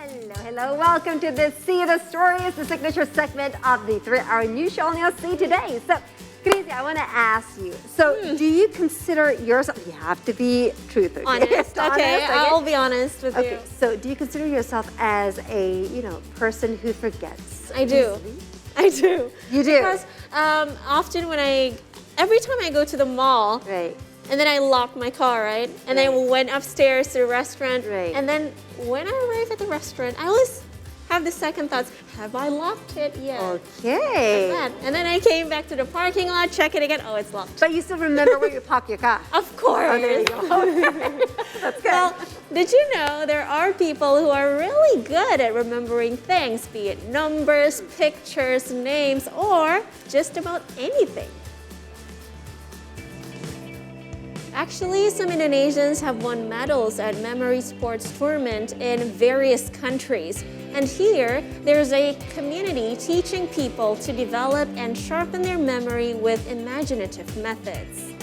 Hello, hello. Welcome to the See the Stories, the signature segment of the 3-hour news show on See Today. So, Crazy, I want to ask you. So, do you consider yourself? You have to be truthful. Honest. Okay, I'll be honest with you. Okay. So, do you consider yourself as a person who forgets? I do. Easily? I do. You do. Because often every time I go to the mall, Right. and then I lock my car, right? And then I went upstairs to the restaurant. Right. And then when I arrive at the restaurant, I always have the second thoughts, have I locked it yet? Okay. Like that. And then I came back to the parking lot, check it again, oh, it's locked. But you still remember where you park your car? Of course. Oh, there you go. Okay. That's good. Well, did you know there are people who are really good at remembering things, be it numbers, pictures, names, or just about anything? Actually, some Indonesians have won medals at memory sports tournament in various countries. And here, there's a community teaching people to develop and sharpen their memory with imaginative methods.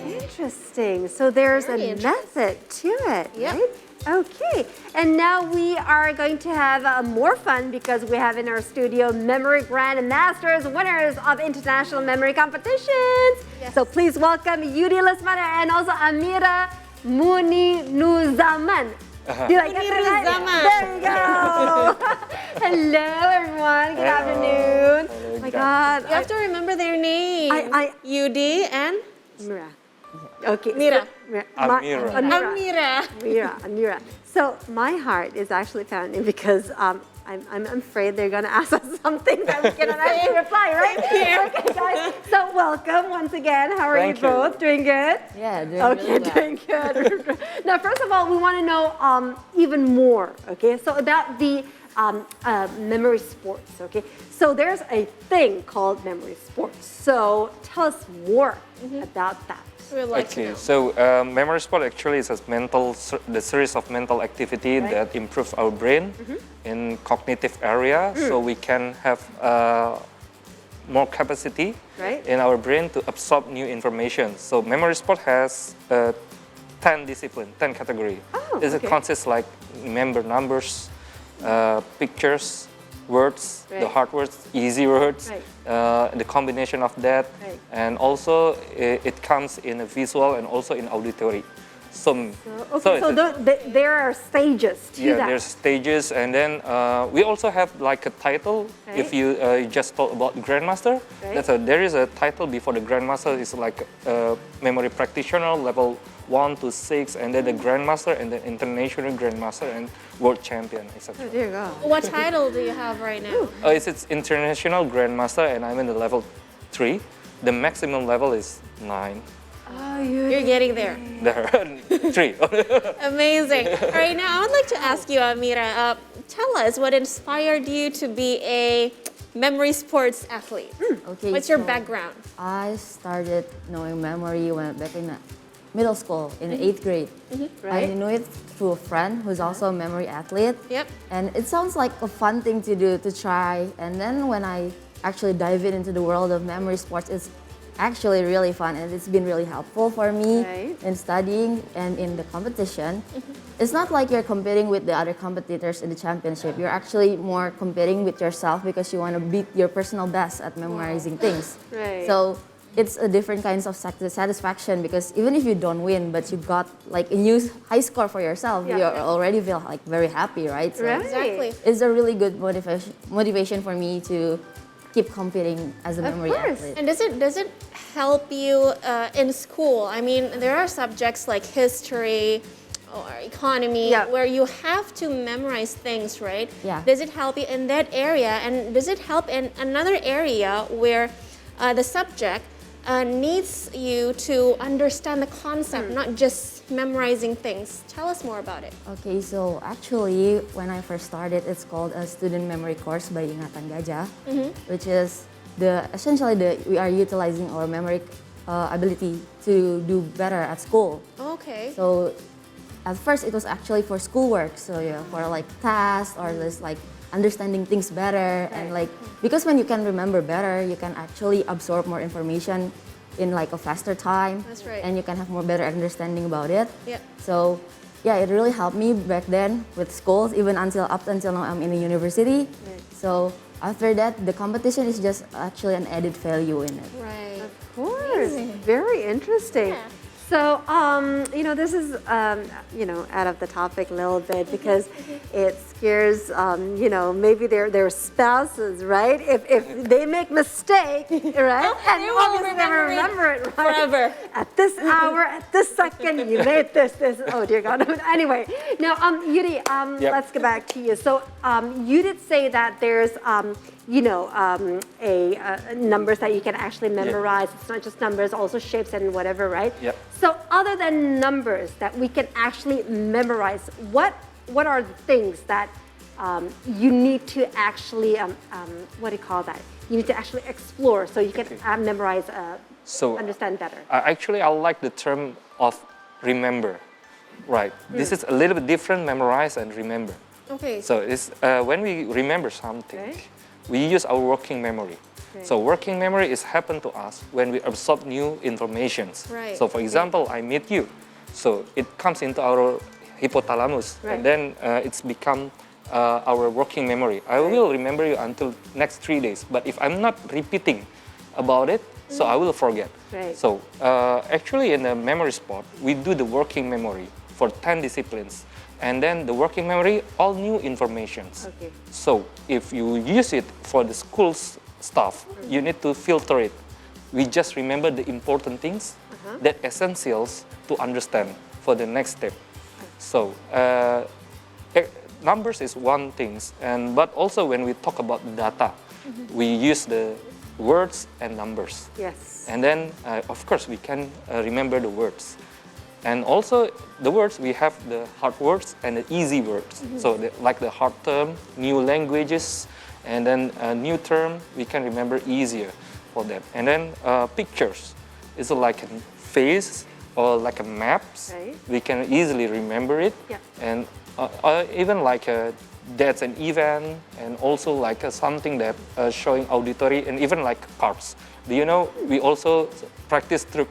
Interesting. So there's Very a method to it, Yep. right? Okay. And now we are going to have more fun because we have in our studio memory grandmasters, winners of international memory competitions. Yes. So please welcome Yudi, Lesmana, and also Amira Muniruzaman. Did I get that right? Muniruzaman. There you go. Hello, everyone. Good afternoon. Oh my God. You have to remember their names. Yudi and Amira. Okay. Mira. Amira. Amira. So my heart is actually pounding because I'm afraid they're gonna ask us something that we cannot actually reply, right? Okay, guys. So welcome once again. How are Thank you you. both? Doing good? Yeah, doing Okay, really well. doing good. Now, first of all, we want to know even more. Okay, so about the memory sports. Okay, so there's a thing called memory sports. So tell us more about that. we would like to Okay, know. so memory sport actually is the series of mental activity Right. that improve our brain in cognitive area, so we can have more capacity Right. in our brain to absorb new information. So memory sport has 10 discipline, 10 category. Oh, It okay. consists like remember numbers, pictures, words, the Right. hard words, easy words, Right. the combination of that, Right. and also it comes in a visual and also in auditory. Okay, so there are stages to yeah, that. there's stages, and then we also have like a title. Right. If you just talk about grandmaster, Right. there is a title before the grandmaster is like memory practitioner level 1 to 6, and then the grandmaster, and then international grandmaster, and world champion, etc. There you go. What title do you have right now? It's international grandmaster, and I'm in the level 3. The maximum level is 9. Oh, You're getting there. There, 3. Amazing. All right, now I would like to ask you, Amira, tell us what inspired you to be a memory sports athlete? Okay, What's your so background? I started knowing memory when back in middle school in the 8th grade. I Right. knew it through a friend who's also a memory athlete. Yep. And it sounds like a fun thing to do, to try. And then when I actually dive into the world of memory sports, it's actually really fun, and it's been really helpful for me Right. in studying and in the competition. It's not like you're competing with the other competitors in the championship. You're actually more competing with yourself because you want to beat your personal best at memorizing things. Right. So it's a different kinds of satisfaction because even if you don't win, but you got like a new high score for yourself, Yeah. you already feel like very happy, right? So Right. Exactly. it's a really good motivation for me to keep competing as a Of memory course. athlete. And does it help you in school? I mean, there are subjects like history or economy Yeah. where you have to memorize things, right? Yeah. Does it help you in that area? And does it help in another area where the subject needs you to understand the concept, not just memorizing things? Tell us more about it. Okay, so actually, when I first started, it's called a student memory course by Ingatan Gajah, which is we are utilizing our memory ability to do better at school. Okay. So at first, it was actually for schoolwork, so yeah, for like tasks or this like understanding things better, and like because when you can remember better, you can actually absorb more information in like a faster time. That's right. And you can have more better understanding about it. Yep. So yeah, it really helped me back then with schools, even up until now I'm in a university. So after that, the competition is just actually an added value in it. Right. Of course, very interesting. Yeah. So, this is, out of the topic a little bit because it scares, maybe their spouses, right? If they make mistake, right? And they will obviously they remember it, right? forever. At this hour, at this second, you made this. Oh dear God. Anyway, now, Yudi, Yep. let's get back to you. So, you did say that there's, numbers that you can actually memorize. It's not just numbers, also shapes and whatever, right? Yep. So other than numbers that we can actually memorize, what are the things that you need to actually, what do you call that? You need to actually explore so you can memorize, So understand better. actually, I like the term of remember. Right. This is a little bit different, memorize and remember. Okay. So it's when we remember something, Right. we use our working memory. Right. So working memory is happen to us when we absorb new informations. Right. So for example, I meet you. So it comes into our hypothalamus, Right. and then it's become our working memory. I will remember you until next 3 days. But if I'm not repeating about it, so I will forget. Right. So actually in the memory sport, we do the working memory for 10 disciplines. And then the working memory, all new informations. Okay. So if you use it for the school's stuff, you need to filter it. We just remember the important things, that essentials to understand for the next step. So numbers is one thing, but also when we talk about data, we use the words and numbers. Yes. And then, of course, we can remember the words. And also, the words, we have the hard words and the easy words. So, like the hard term, new languages, and then a new term, we can remember easier for them. And then pictures is like a face or like a maps. Right. We can easily remember it. Yeah. And even like that's an event, and also like something that showing auditory, and even like cards. Do you know, we also practice through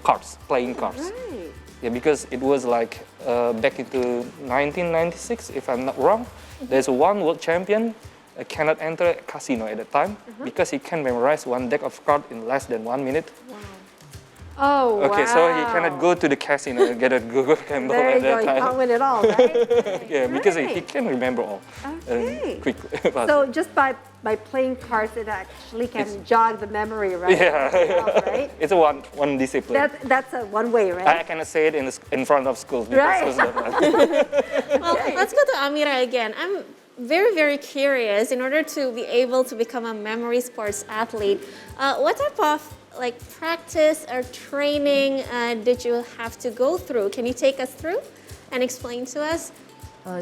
cards, playing cards. Right. Yeah, because it was like back into 1996, if I'm not wrong. There's one world champion cannot enter a casino at the time because he can memorize one deck of cards in less than 1 minute. Oh, Okay, wow. so he cannot go to the casino and get a Google gamble There at you go. that You time. can't win it all, right? Yeah, because he Right. can remember all Okay. quickly. So just by playing cards, it actually can jog the memory, right? Yeah. Right? It's a one discipline. That's a one way, I right? cannot say it in front of schools because Right. schools don't like. Well, let's go to Amira again. I'm very, very curious. In order to be able to become a memory sports athlete, what type of like practice or training did you have to go through? Can you take us through and explain to us?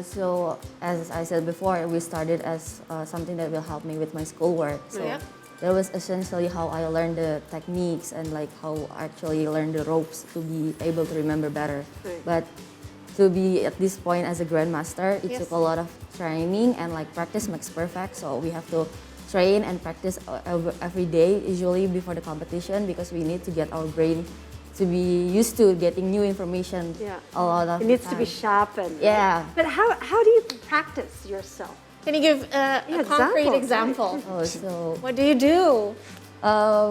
So as I said before, we started as something that will help me with my schoolwork. So Yep. that was essentially how I learned the techniques and like how I actually learned the ropes to be able to remember better. Right. But to be at this point as a grandmaster, it Yes. took a lot of training, and like practice makes perfect. So we have to train and practice every day, usually before the competition, because we need to get our brain to be used to getting new information Yeah. a lot of It needs to time. be sharpened. Yeah. But how do you practice yourself? Can you give a concrete example? Oh, so What do you do?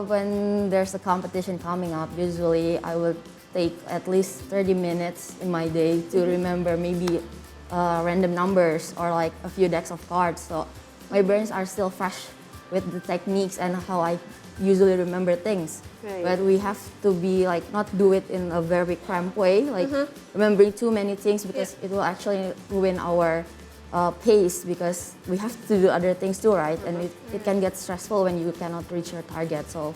when there's a competition coming up, usually I will take at least 30 minutes in my day to remember maybe random numbers or like a few decks of cards. So my brains are still fresh with the techniques and how I usually remember things. Right. But we have to be like not do it in a very cramped way, like remembering too many things, because it will actually ruin our pace, because we have to do other things too, right? And it can get stressful when you cannot reach your target. So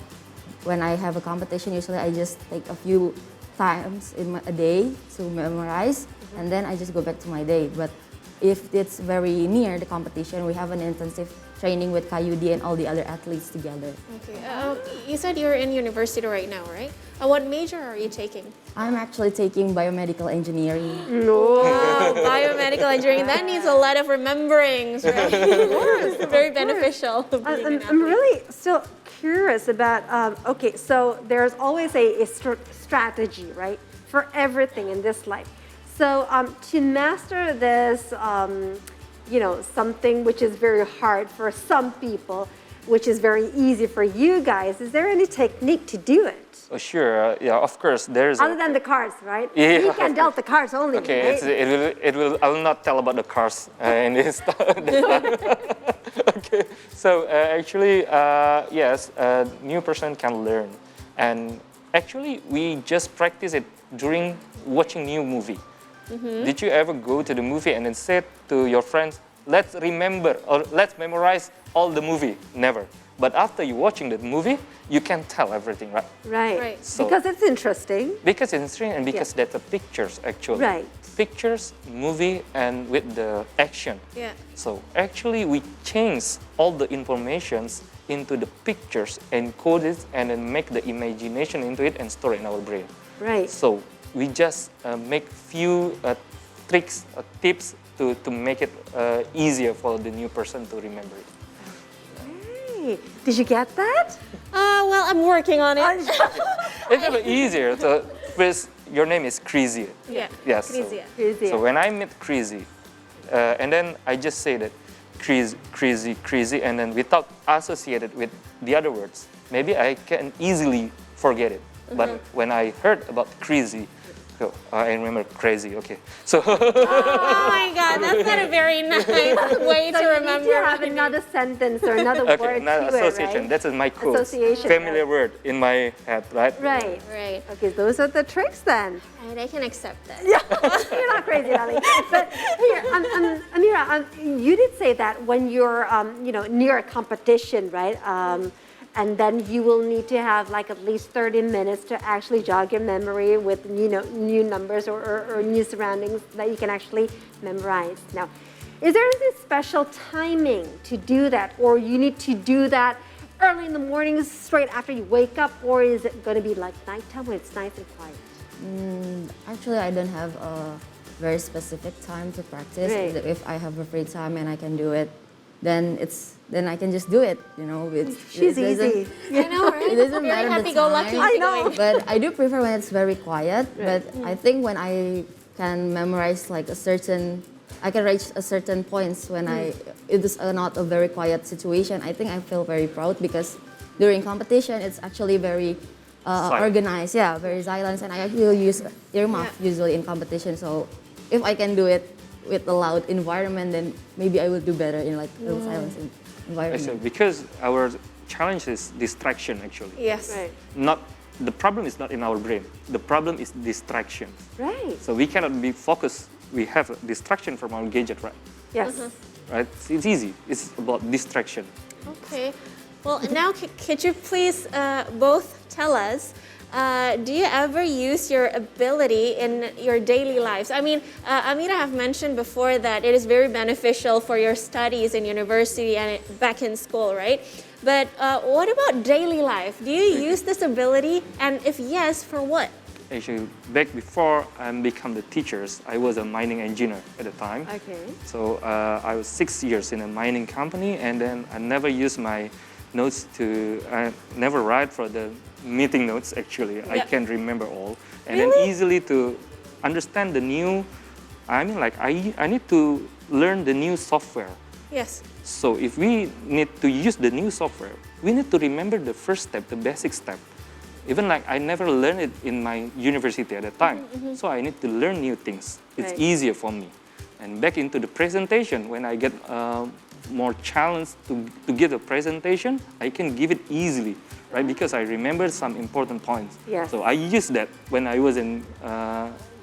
when I have a competition, usually I just take a few times in a day to memorize, and then I just go back to my day. But if it's very near the competition, we have an intensive training with Yudi and all the other athletes together. Okay. You said you're in university right now, right? What major are you taking? I'm actually taking biomedical engineering. Wow, biomedical engineering. That needs a lot of rememberings, right? Very beneficial. I'm really still curious about, okay, so there's always a strategy, right, for everything in this life. So to master this, you know, something which is very hard for some people, which is very easy for you guys, is there any technique to do it? Oh, sure. Yeah, of course. There's Other than the cards, right? Yeah. You can dealt the cards only, okay. right? It will. I will not tell about the cars in this. Okay. So actually, yes, a new person can learn, and actually, we just practice it during watching new movie. Did you ever go to the movie and then say to your friends, "Let's remember or let's memorize all the movie"? Never. But after you watching the movie, you can tell everything, right? Right. So- Because it's interesting. Because it's interesting and because that's the pictures actually. Right. Pictures, movie, and with the action. Yeah. So actually we change all the informations into the pictures, encode it, and then make the imagination into it and store it in our brain. Right. So we just make few tricks, tips to make it easier for the new person to remember it. Hey, did you get that? Well, I'm working on it. It's a bit easier. So first, your name is Crazy. Yeah. Yes. Crazy. Crazy. So when I met Crazy, and then I just say that crazy, and then without associated with the other words, maybe I can easily forget it. But when I heard about Crazy, oh, I remember crazy. Okay, so Oh my God, that's not a very nice way So to you remember. need to have another sentence or another okay, word now to association. it, right? That's my code. Association, Familiar right. word in my head, right? Right. Right. Okay, those are the tricks then. And I can accept that. Yeah, you're not crazy, darling. But here, Amira, you did say that when you're, you know, near a competition, right? And then you will need to have like at least 30 minutes to actually jog your memory with, you know, new numbers or new surroundings that you can actually memorize. Now, is there any special timing to do that, or you need to do that early in the morning, straight after you wake up, or is it going to be like nighttime when it's nice and quiet? Actually, I don't have a very specific time to practice. Right. If I have a free time and I can do it, then I can just do it. You know, She's it doesn't- easy. I know, right? It doesn't Very matter the happy-go-lucky. time. I know. But I do prefer when it's very quiet. But I think when I can memorize like I can reach a certain points when it is not a very quiet situation. I think I feel very proud because during competition it's actually very Silent. organized. Yeah, very silent, and I actually use earmuff usually in competition. So if I can do it with a loud environment, then maybe I will do better in like a silent environment. So because our challenge is distraction actually. Yes. Right. Not the problem is not in our brain. The problem is distraction. Right. So we cannot be focused. We have a distraction from our gadget, right? Yes. Right? It's easy. It's about distraction. Okay. Well, now could you please both tell us, do you ever use your ability in your daily lives? I mean, Amira have mentioned before that it is very beneficial for your studies in university and back in school, right? But what about daily life? Do you use this ability? And if yes, for what? Actually, back before I become the teachers, I was a mining engineer at the time. Okay. So I was 6 years in a mining company, and then I never used my notes I never write for the meeting notes actually. I can remember all. And then easily to understand the new, I mean like I need to learn the new software. Yes. So if we need to use the new software, we need to remember the first step, the basic step. Even like I never learned it in my university at the time. So I need to learn new things. It's Right. easier for me. And back into the presentation, when I get more challenge to give a presentation, I can give it easily, right? Because I remember some important points. Yes. So I used that when I was in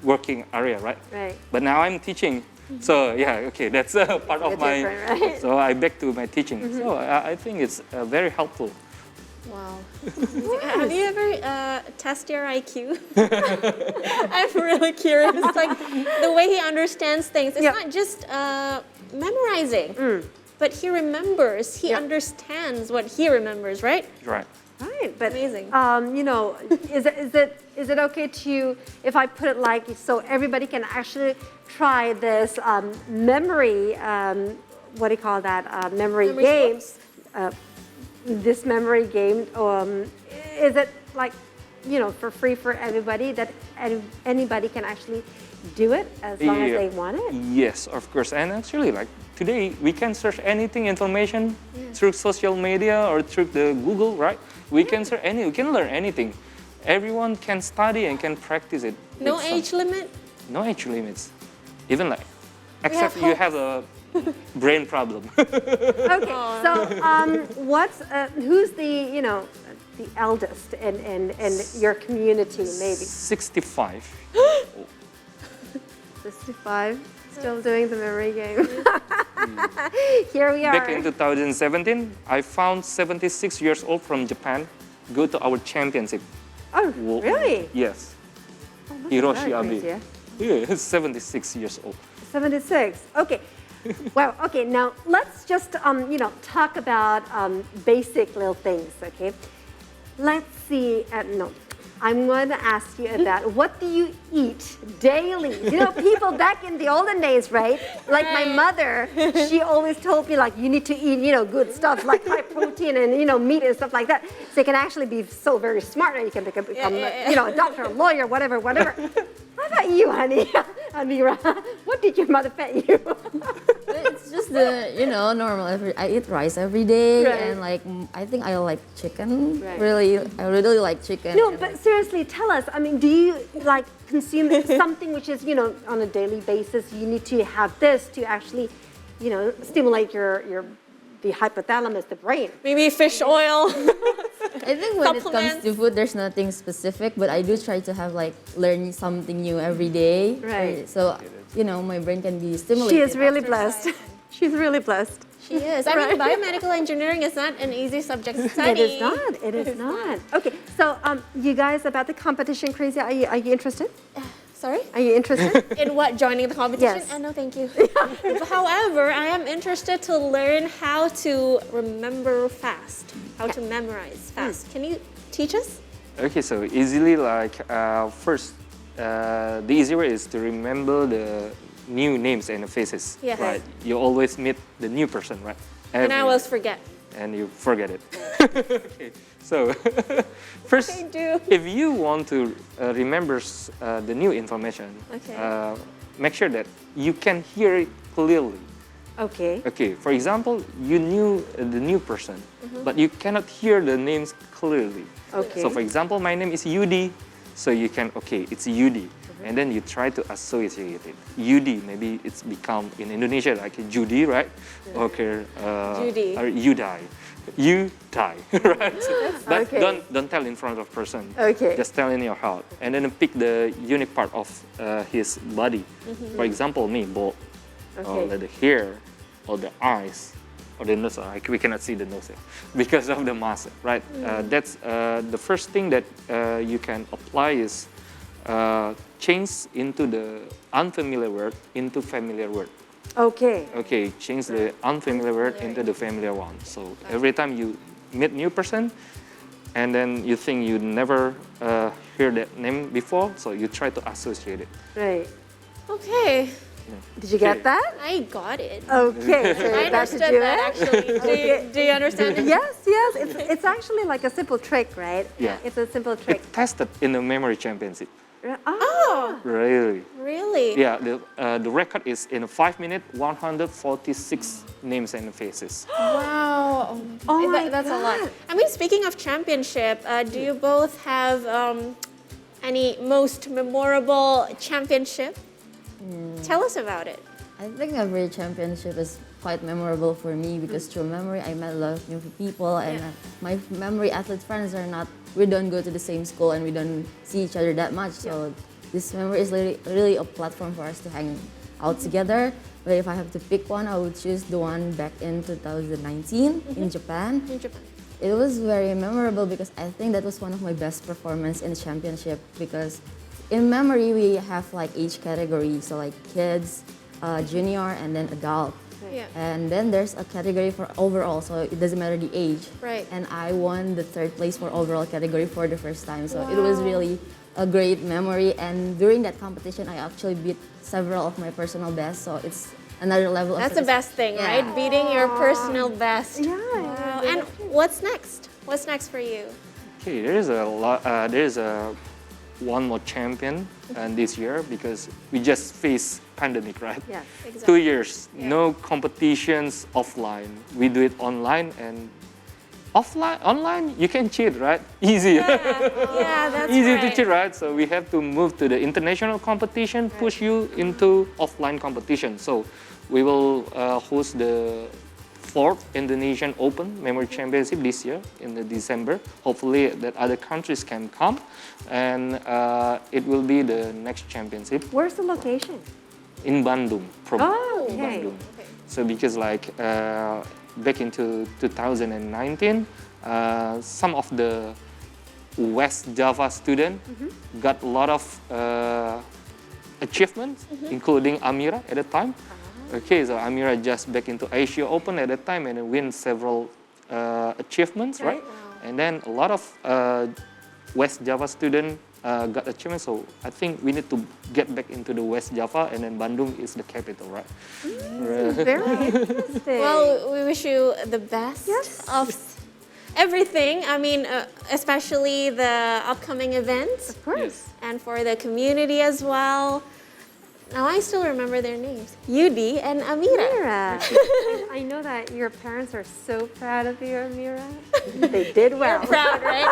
working area, right? Right. But now I'm teaching. So yeah, okay, that's part of bit my. different, right? So I back to my teaching. So I think it's very helpful. Wow. Have you ever tested your IQ? I'm really curious. Like the way he understands things. It's not just memorizing, but he remembers. He understands what he remembers, right? Right. Right. right. But Amazing. You know, is it okay to, if I put it like, so everybody can actually try this memory, what do you call that? Memory game. sports? This memory game. Is it like, you know, for free for everybody, that anybody can actually do it as long as they want it? Yes, of course. And actually, like today, we can search anything, information through social media or through the Google, right? We can search we can learn anything. Everyone can study and can practice it. No It's age limit? No age limits. Even like, except you have a brain problem. Okay, so who's the, you know, the eldest in your community, maybe? 65. 65, still doing the memory game. Here we are. Back in 2017, I found 76 years old from Japan go to our championship. Oh, really? Yes. Oh, that's Hiroshi very Abe. crazy, yeah. Yeah, he's 76 years old. 76. Okay. Wow. Okay. Now let's just you know, talk about basic little things. Okay. Let's see. No, I'm going to ask you about what do you eat daily? You know, people back in the olden days, right? Like my mother, she always told me like you need to eat, you know, good stuff like high protein and, you know, meat and stuff like that. So you can actually be so very smart and you can become you know, a doctor, a lawyer, whatever. How about you, honey? Amira, what did your mother fed you? It's just the, you know, normal. I eat rice every day, Right. and like I think I like chicken. Right. I really like chicken. No, and, but like, seriously, tell us. I mean, do you like consume something which is, you know, on a daily basis? You need to have this to actually, you know, stimulate the hypothalamus, the brain. Maybe fish oil. I think when it comes Supplements. to food, there's nothing specific, but I do try to have like learn something new every day. Right. So, you know, my brain can be stimulated. She is really Exercise. blessed. She's really blessed. She is. I mean, biomedical engineering is not an easy subject to study. It is not. It is not. Okay, so you guys, about the competition, crazy. Are you interested? Sorry? Are you interested? In what? Joining the competition? Yes. No, thank you. However, I am interested to learn how to remember fast, how to memorize fast. Can you teach us? Okay, so easily like first, the easy way is to remember the new names and the faces. Yes. Right. You always meet the new person, right? And I Every- always forget. And you forget it. Okay, so first, I do. if you want to remember the new information, Okay. make sure that you can hear it clearly. Okay. Okay, for example, you knew the new person, but you cannot hear the names clearly. Okay. So for example, my name is Yudi, so you can, okay, it's Yudi. And then you try to associate it. Yudi, maybe it's become in Indonesia like Judy, right? Okay, Judy. or Yudai. You die, right? But Okay. don't tell in front of person. Okay. Just tell in your heart, and then pick the unique part of his body. For example, me, bald, or Okay. the hair, or the eyes, or the nose. We cannot see the nose because of the mask, right? That's the first thing that you can apply is change into the unfamiliar word into familiar word. Okay. Okay, change the unfamiliar word into the familiar one. So every time you meet new person, and then you think you never heard that name before, so you try to associate it. Right. Okay. Did you get Okay. that? I got it. Okay. So I you're about to understood do that it? actually. Do you understand it? Yes. It's actually like a simple trick, right? Yeah. It's a simple trick. It tested in the memory championship. Oh. Really? Really? Yeah, the record is in 5 minutes, 146 names and faces. Wow. Oh my That's a lot. God. I mean, speaking of championship, do you both have any most memorable championship? Tell us about it. I think every championship is quite memorable for me because through memory I met a lot of new people, and my memory athlete friends are not. We don't go to the same school and we don't see each other that much. So this memory is really a platform for us to hang out together. But if I have to pick one, I would choose the one back in 2019 in Japan. In Japan. It was very memorable because I think that was one of my best performance in the championship, because in memory we have like age category, so like kids, junior, and then adult. Yeah. And then there's a category for overall, so it doesn't matter the age. Right. And I won the 3rd place for overall category for the first time. So it was really a great memory. And during that competition, I actually beat several of my personal bests. So it's another level That's of the best thing, right? Beating your personal best. Yeah. Wow. And what's next? What's next for you? Okay, there is one more champion this year because we just faced pandemic, right? Yes. Exactly. 2 years, no competitions offline. We do it online and online you can cheat, right? Easy. Yeah, that's Easy right. to cheat, right? So we have to move to the international competition, push you into offline competition. So we will host the 4th Indonesian Open Memory Championship this year in the December. Hopefully that other countries can come, and it will be the next championship Where's the location? in Bandung. Oh, in okay. Bandung. So because back into 2019, some of the West Java students got a lot of achievements, including Amira at the time. Okay, so Amira just back into Asia Open at that time and win several achievements, right? And then a lot of West Java students got achievements. So I think we need to get back into the West Java, and then Bandung is the capital, right? Very interesting. Well, we wish you the best of everything. I mean, especially the upcoming events. of course. Yes. And for the community as well. Now I still remember their names, Yudi and Amira. Amira, I know that your parents are so proud of you, Amira. They did well. You're proud, right?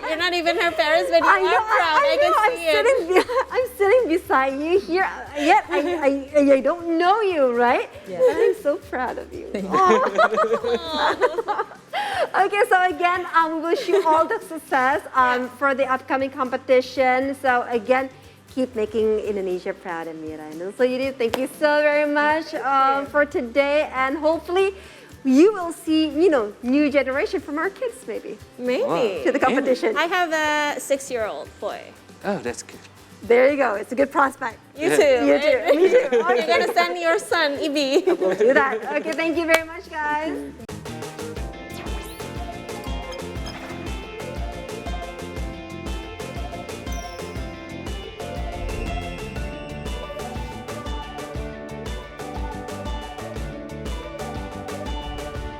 You're not even her parents, but you are proud. I can see it. I'm sitting beside you here, yet I don't know you, right? Yeah. But I'm so proud of you. Okay, so again, we wish you all the success for the upcoming competition. So again, keep making Indonesia proud, Amira. And also, Yudi, thank you so very much for today. And hopefully, you will see, new generation from our kids, maybe, Maybe. to the competition. I have a 6-year-old boy. Oh, that's good. There you go. It's a good prospect. You too. You too. Me too. You're gonna send your son, Ibi. We'll do that. Okay, thank you very much, guys.